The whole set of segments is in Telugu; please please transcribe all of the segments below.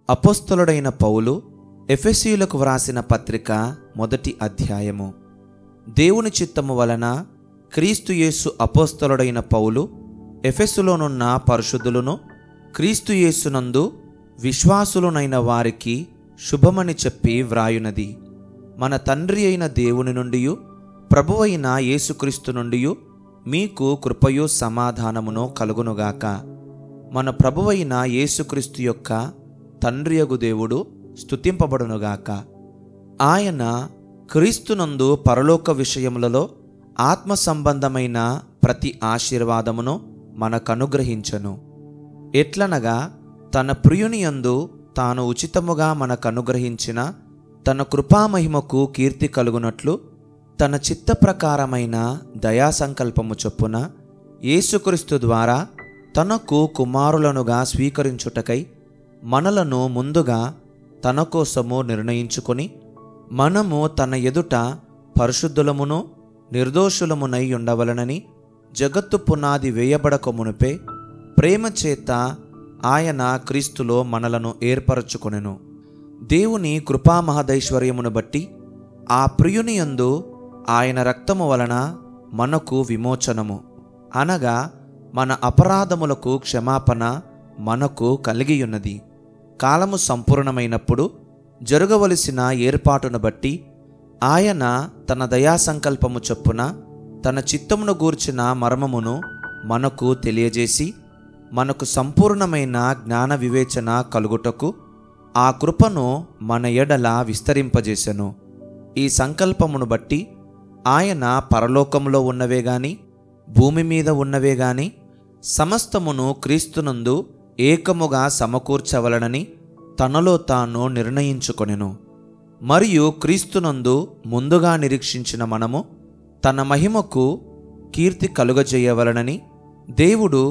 అపోస్తలుడైన పౌలు ఎఫెసీయులకు వ్రాసిన పత్రిక 1వ అధ్యాయము. దేవుని చిత్తము వలన క్రీస్తు యేసు అపోస్తలుడైన పౌలు ఎఫెసులోనున్న పరిశుద్ధులను క్రీస్తు యేసునందు విశ్వాసులునైన వారికి శుభమని చెప్పి వ్రాయునది. మన తండ్రి అయిన దేవుని నుండియు ప్రభువైన యేసుక్రీస్తు నుండియు మీకు కృపయు సమాధానమును కలుగునుగాక. మన ప్రభువైన యేసుక్రీస్తు యొక్క తండ్రియగు దేవుడు స్తుతింపబడునుగాక. ఆయన క్రీస్తునందు పరలోక విషయములలో ఆత్మ సంబంధమైన ప్రతి ఆశీర్వాదమును మనకనుగ్రహించెను. ఎట్లనగా తన ప్రియుని యందు తాను ఉచితముగా మనకనుగ్రహించిన తన కృపామహిమకు కీర్తి కలుగునట్లు తన చిత్త ప్రకారమైన దయాసంకల్పము చొప్పున యేసుక్రీస్తు ద్వారా తనకు కుమారులనుగా స్వీకరించుటకై మనలను ముందుగా తన కోసము నిర్ణయించుకొని మనము తన ఎదుట పరిశుద్ధులమును నిర్దోషులమునై ఉండవలనని జగత్తు పునాది వేయబడక మునుపే ప్రేమ చేత ఆయన క్రీస్తులో మనలను ఏర్పరచుకొనెను. దేవుని కృపామహదైశ్వర్యమును బట్టి ఆ ప్రియుని యందు ఆయన రక్తము వలన మనకు విమోచనము, అనగా మన అపరాధములకు క్షమాపణ మనకు కలిగియున్నది. కాలము సంపూర్ణమైనప్పుడు జరగవలసిన ఏర్పాటును బట్టి ఆయన తన దయాసంకల్పము చొప్పున తన చిత్తమును గూర్చిన మర్మమును మనకు తెలియజేసి మనకు సంపూర్ణమైన జ్ఞాన వివేచన కలుగుటకు ఆ కృపను మన ఎడల విస్తరింపజేసెను. ఈ సంకల్పమును బట్టి ఆయన పరలోకములో ఉన్నవే గాని భూమి మీద ఉన్నవే గాని సమస్తమును క్రీస్తునందు ఏకముగా సమకూర్చవలనని తనలో తాను నిర్ణయించుకొనెను. మరియు క్రీస్తునందు ముందుగా నిరీక్షించిన మనము తన మహిమకు కీర్తి కలుగజేయవలనని దేవుడు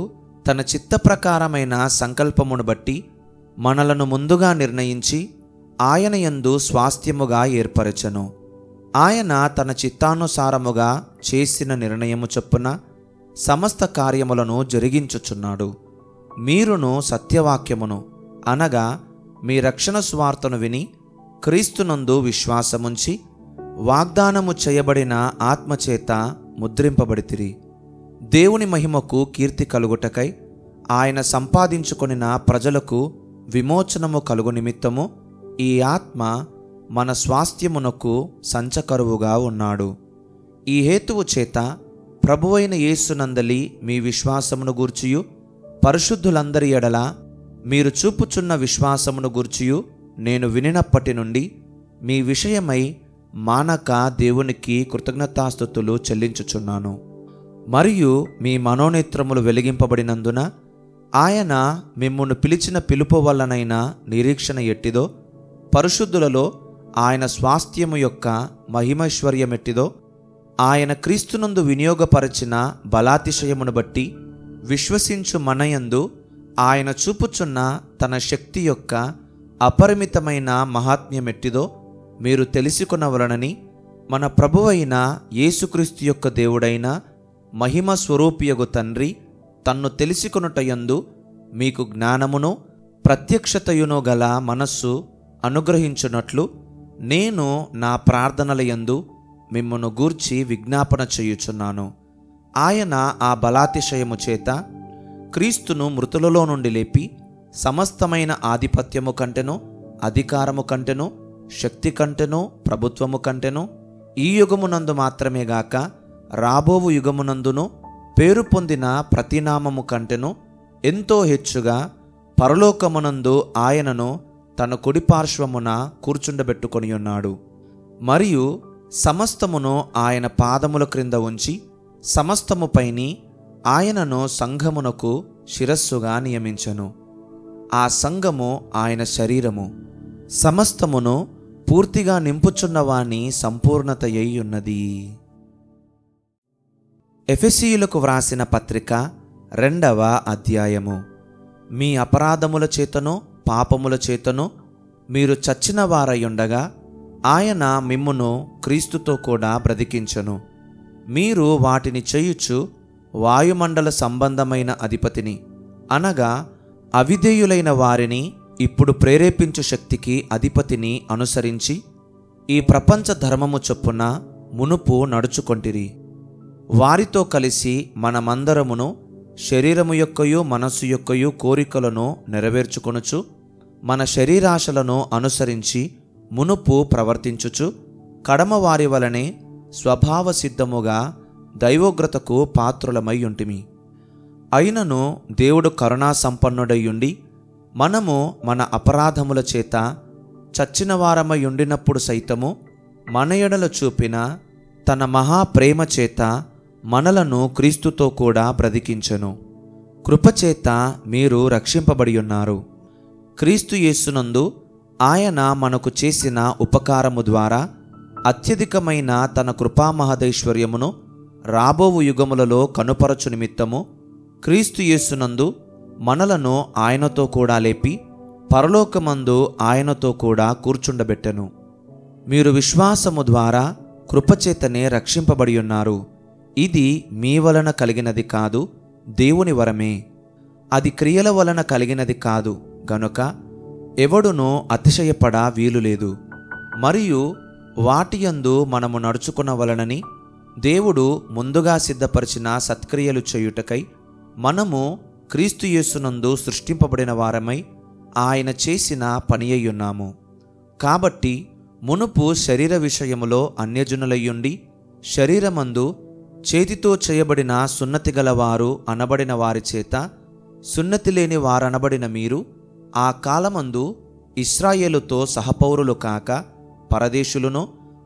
తన చిత్త ప్రకారమైన సంకల్పమును బట్టి మనలను ముందుగా నిర్ణయించి ఆయన యందు స్వాస్థ్యముగా ఏర్పరచెను. ఆయన తన చిత్తానుసారముగా చేసిన నిర్ణయము చొప్పున సమస్త కార్యములను జరిగించుచున్నాడు. మీరును సత్యవాక్యమును అనగా మీ రక్షణ సువార్తను విని క్రీస్తునందు విశ్వాసముంచి వాగ్దానము చేయబడిన ఆత్మచేత ముద్రింపబడితిరి. దేవుని మహిమకు కీర్తి కలుగుటకై ఆయన సంపాదించుకొనిన ప్రజలకు విమోచనము కలుగు నిమిత్తము ఈ ఆత్మ మన స్వాస్థ్యమునకు సంచకరువుగా ఉన్నాడు. ఈ హేతువు చేత ప్రభువైన యేసునందలి మీ విశ్వాసమును గూర్చియు పరిశుద్ధులందరి ఎడల మీరు చూపుచున్న విశ్వాసమును గూర్చియు నేను వినినప్పటి నుండి మీ విషయమై మానక దేవునికి కృతజ్ఞతాస్తుతులు చెల్లించుచున్నాను. మరియు మీ మనోనేత్రములు వెలిగింపబడినందున ఆయన మిమ్మును పిలిచిన పిలుపు వల్లనైనా నిరీక్షణ ఎట్టిదో, పరిశుద్ధులలో ఆయన స్వాస్థ్యము యొక్క మహిమైశ్వర్యమెట్టిదో, ఆయన క్రీస్తునందు వినియోగపరచిన బలాతిశయమును బట్టి విశ్వసించు మనయందు ఆయన చూపుచున్న తన శక్తి యొక్క అపరిమితమైన మహాత్మ్యమెట్టిదో మీరు తెలుసుకొనవలనని మన ప్రభువైన యేసుక్రీస్తు యొక్క దేవుడైన మహిమ స్వరూపియగు తండ్రి తన్ను తెలుసుకొనుటయందు మీకు జ్ఞానమును ప్రత్యక్షతయును గల మనస్సు అనుగ్రహించున్నట్లు నేను నా ప్రార్థనలయందు మిమ్మను గూర్చి విజ్ఞాపన చేయుచున్నాను. ఆయన ఆ బలాతిశయము చేత క్రీస్తును మృతులలో నుండి లేపి సమస్తమైన ఆధిపత్యము కంటెను, అధికారము కంటెను, శక్తి కంటెను, ప్రభుత్వము కంటెను ఈ యుగమునందు మాత్రమే గాక రాబోవు యుగమునందును పేరు పొందిన ప్రతినామము కంటెను ఎంతో హెచ్చుగా పరలోకమునందు ఆయనను తన కుడిపార్శ్వమున కూర్చుండబెట్టుకొని ఉన్నాడు. మరియు సమస్తమును ఆయన పాదముల క్రింద ఉంచి సమస్తముపైని ఆయనను సంఘమునకు శిరస్సుగా నియమించెను. ఆ సంఘము ఆయన శరీరము, సమస్తమును పూర్తిగా నింపుచున్నవాని సంపూర్ణతయై ఉన్నది. ఎఫెసీయులకు వ్రాసిన పత్రిక 2వ అధ్యాయము. మీ అపరాధముల చేతను పాపముల చేతను మీరు చచ్చిన వారయుండగా ఆయన మిమ్మును క్రీస్తుతో కూడా బ్రతికించెను. మీరు వాటిని చేయుచు వాయుమండల సంబంధమైన అధిపతిని అనగా అవిధేయులైన వారిని ఇప్పుడు ప్రేరేపించు శక్తికి అధిపతిని అనుసరించి ఈ ప్రపంచ ధర్మము చొప్పున మునుపు నడుచుకొంటిరి. వారితో కలిసి మనమందరమును శరీరము యొక్కయు మనస్సు యొక్కయు కోరికలను నెరవేర్చుకొనుచు మన శరీరాశలను అనుసరించి మునుపు ప్రవర్తించుచు కడమవారి వలనే స్వభావ సిద్ధముగా దైవోగ్రతకు పాత్రులమై ఉంటిమి. అయినను దేవుడు కరుణా సంపన్నుడయ్యుండి మనము మన అపరాధముల చేత చచ్చిన వారమై ఉండినప్పుడు సైతము మన ఎడల చూపిన తన మహాప్రేమ చేత మనలను క్రీస్తుతో కూడా బ్రతికించెను. కృపచేత మీరు రక్షింపబడి ఉన్నారు. క్రీస్తు యేసునందు ఆయన మనకు చేసిన ఉపకారము ద్వారా అత్యధికమైన తన కృపామహదైశ్వర్యమును రాబోవు యుగములలో కనుపరచు నిమిత్తము క్రీస్తు యేసునందు మనలను ఆయనతో కూడా లేపి పరలోకమందు ఆయనతో కూడా కూర్చుండబెట్టెను. మీరు విశ్వాసము ద్వారా కృపచేతనే రక్షింపబడి ఉన్నారు. ఇది మీ వలన కలిగినది కాదు, దేవుని వరమే. అది క్రియల వలన కలిగినది కాదు గనుక ఎవడునూ అతిశయపడ వీలులేదు. మరియు వాటియందు మనము నడుచుకునవలనని దేవుడు ముందుగా సిద్ధపరిచిన సత్క్రియలు చేయుటకై మనము క్రీస్తు యేసునందు సృష్టింపబడిన వారమై ఆయన చేసిన పని అయ్యున్నాము. కాబట్టి మునుపు శరీర విషయములో అన్యజనులయ్యుండి శరీరమందు చేతితో చేయబడిన సున్నతి గలవారు అనబడిన వారి చేత సున్నతి లేని వారనబడిన మీరు ఆ కాలమందు ఇశ్రాయేలుతో సహపౌరులు కాక పరదేశులను,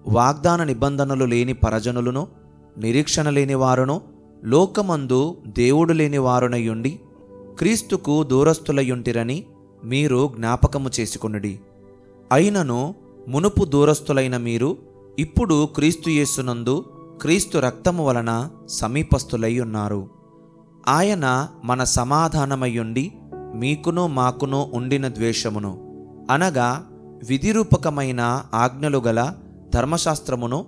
వాగ్దాన నిబంధనలు లేని పరజనులను, నిరీక్షణ లేని వారును, లోకమందు దేవుడు లేని వారునయుండి క్రీస్తుకు దూరస్థులయ్యుంటిరని మీరు జ్ఞాపకము చేసుకొనుడి. అయినను మునుపు దూరస్థులైన మీరు ఇప్పుడు క్రీస్తు యేసునందు క్రీస్తు రక్తము వలన సమీపస్థులై ఉన్నారు. ఆయన మన సమాధానమయ్యుండి మీకును మాకును ఉండిన ద్వేషమును అనగా విధిరూపకమైన ఆజ్ఞలు గల ధర్మశాస్త్రమును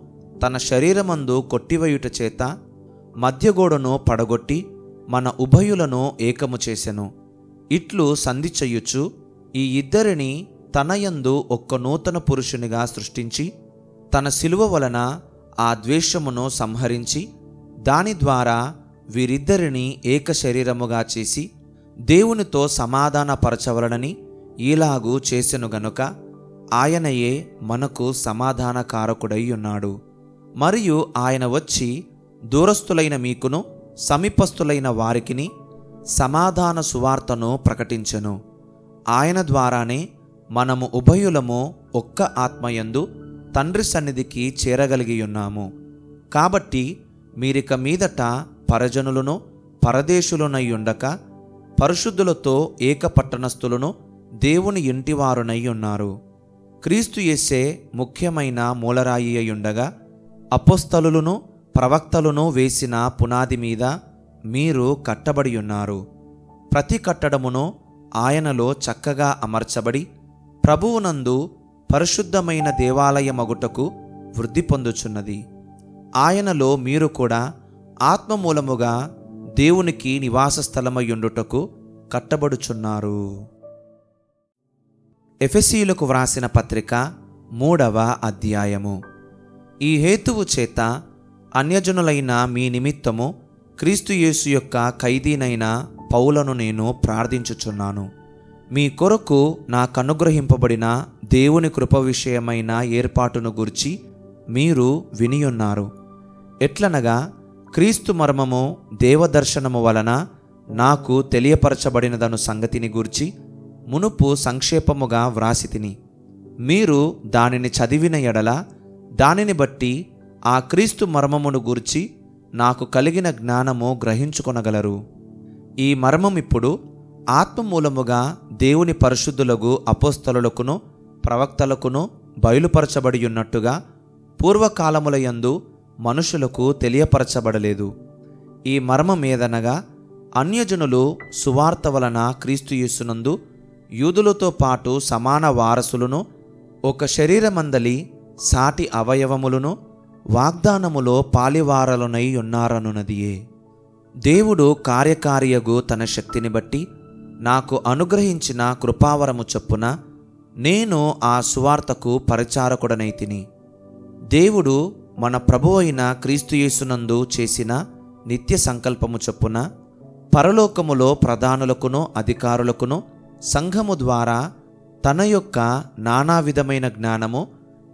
తన శరీరమందు కొట్టివేయుట చేత మధ్యగోడను పడగొట్టి మన ఉభయులను ఏకము చేసెను. ఇట్లు సంధి చెయ్యుచు ఈ ఇద్దరిని తనయందు ఒక్క నూతన పురుషునిగా సృష్టించి తన శిలువ వలన ఆ ద్వేషమును సంహరించి దాని ద్వారా వీరిద్దరిని ఏక శరీరముగా చేసి దేవునితో సమాధానపరచవలనని ఈలాగు చేసెను గనుక ఆయనయే మనకు సమాధానకారకుడై ఉన్నాడు. మరియు ఆయన వచ్చి దూరస్థులైన మీకును సమీపస్థులైన వారికిని సమాధాన సువార్తను ప్రకటించెను. ఆయన ద్వారానే మనము ఉభయులము ఒక్క ఆత్మయందు తండ్రి సన్నిధికి చేరగలిగి ఉన్నాము. కాబట్టి మీరిక మీదట పరజనులను పరదేశులునై ఉండక పరిశుద్ధులతో ఏక పట్టణస్థులను దేవుని ఇంటివారునై ఉన్నారు. క్రీస్తు యేసే ముఖ్యమైన మూలరాయి అయ్యుండగా అపోస్తలులను ప్రవక్తలను వేసిన పునాది మీద మీరు కట్టబడి ఉన్నారు. ప్రతి కట్టడమును ఆయనలో చక్కగా అమర్చబడి ప్రభువునందు పరిశుద్ధమైన దేవాలయమగుటకు వృద్ధి పొందుచున్నది. ఆయనలో మీరు కూడా ఆత్మమూలముగా దేవునికి నివాస స్థలమయ్యుండుటకు కట్టబడుచున్నారు. ఎఫెసీయులకు వ్రాసిన పత్రిక 3వ అధ్యాయము. ఈ హేతువు చేత అన్యజనులైన మీ నిమిత్తము క్రీస్తు యేసు యొక్క ఖైదీనైన పౌలను నేను ప్రార్థించుచున్నాను. మీ కొరకు నాకనుగ్రహింపబడిన దేవుని కృప విషయమైన ఏర్పాటును గురించి మీరు వినియున్నారు. ఎట్లనగా క్రీస్తు మర్మము దేవదర్శనము వలన నాకు తెలియపరచబడినదను సంగతిని గూర్చి మునుపు సంక్షేపముగా వ్రాసితిని. మీరు దానిని చదివిన ఎడల దానిని బట్టి ఆ క్రీస్తు మర్మమును గూర్చి నాకు కలిగిన జ్ఞానము గ్రహించుకొనగలరు. ఈ మర్మమిప్పుడు ఆత్మమూలముగా దేవుని పరిశుద్ధులకు అపోస్తలులకును ప్రవక్తలకును బయలుపరచబడి ఉన్నట్టుగా పూర్వకాలములయందు మనుషులకు తెలియపరచబడలేదు. ఈ మర్మమేదనగా అన్యజనులు సువార్త వలన క్రీస్తు యేసునందు యూదులతో పాటు సమాన వారసులను, ఒక శరీరమందలి సాటి అవయవములను వాగ్దానములో పాలివారలునై ఉన్నారనున్నదియే. దేవుడు కార్యకారియగు తన శక్తిని బట్టి నాకు అనుగ్రహించిన కృపావరము చొప్పున నేను ఆ సువార్తకు పరిచారకుడనైతిని. దేవుడు మన ప్రభువు అయిన క్రీస్తు యేసునందు చేసిన నిత్య సంకల్పము చొప్పున పరలోకములో ప్రధానులకును అధికారులకును సంఘము ద్వారా తన యొక్క నానా విధమైన జ్ఞానము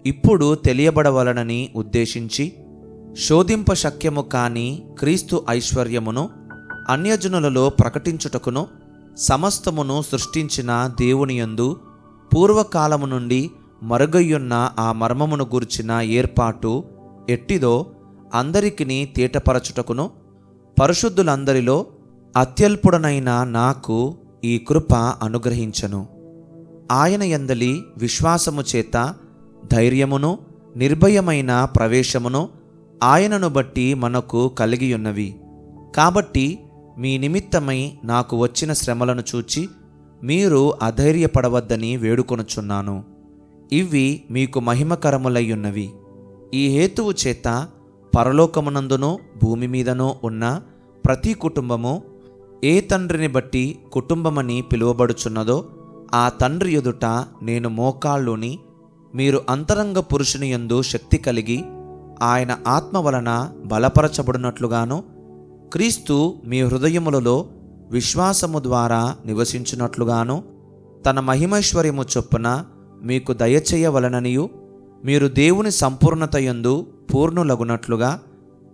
ఇప్పుడు తెలియబడవలనని ఉద్దేశించి శోధింప శక్యము కాని క్రీస్తు ఐశ్వర్యమును అన్యజనులలో ప్రకటించుటకును సమస్తమును సృష్టించిన దేవుని యందు పూర్వకాలము నుండి మరుగయ్యున్న ఆ మర్మమును గూర్చిన ఏర్పాటు ఎట్టిదో అందరికిని తేటపరచుటకును పరిశుద్ధులందరిలో అత్యల్పుడనైన నాకు ఈ కృప అనుగ్రహించను. ఆయన యందలి విశ్వాసము చేత ధైర్యమును నిర్భయమైన ప్రవేశమును ఆయనను బట్టి మనకు కలిగియున్నవి. కాబట్టి మీ నిమిత్తమై నాకు వచ్చిన శ్రమలను చూచి మీరు అధైర్యపడవద్దని వేడుకొనుచున్నాను. ఇవి మీకు మహిమకరములయ్యున్నవి. ఈ హేతువు చేత పరలోకమునందునో భూమి మీదనో ఉన్న ప్రతి కుటుంబము ఏ తండ్రిని బట్టి కుటుంబమని పిలువబడుచున్నదో ఆ తండ్రి ఎదుట నేను మోకాళ్ళుని మీరు అంతరంగ పురుషుని యందు శక్తి కలిగి ఆయన ఆత్మ వలన బలపరచబడినట్లుగాను క్రీస్తు మీ హృదయములలో విశ్వాసము ద్వారా నివసించున్నట్లుగాను తన మహిమైశ్వర్యము చొప్పున మీకు దయచేయవలననియు మీరు దేవుని సంపూర్ణత యందు పూర్ణులగునట్లుగా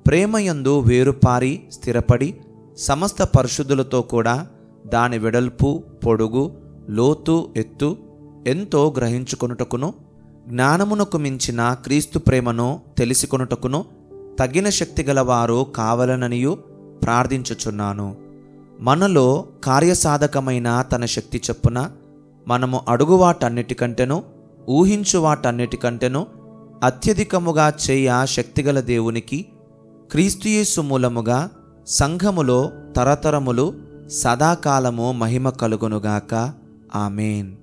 ప్రేమయందు వేరుపారి స్థిరపడి సమస్త పరిశుద్ధులతో కూడా దాని వెడల్పు పొడుగు లోతు ఎత్తు ఎంతో గ్రహించుకొనుటకును జ్ఞానమునకు మించిన క్రీస్తు ప్రేమను తెలిసికొనుటకును తగిన శక్తి గలవారు కావలననియు ప్రార్థించుచున్నాను. మనలో కార్యసాధకమైన తన శక్తి చొప్పున మనము అడుగువాటన్నిటికంటేను ఊహించువాటన్నిటికంటేను అత్యధికముగా చేయ శక్తిగల దేవునికి క్రీస్తుయేసు మూలముగా సంఘములో తరతరములు సదాకాలము మహిమ కలుగునుగాక. ఆమేన్.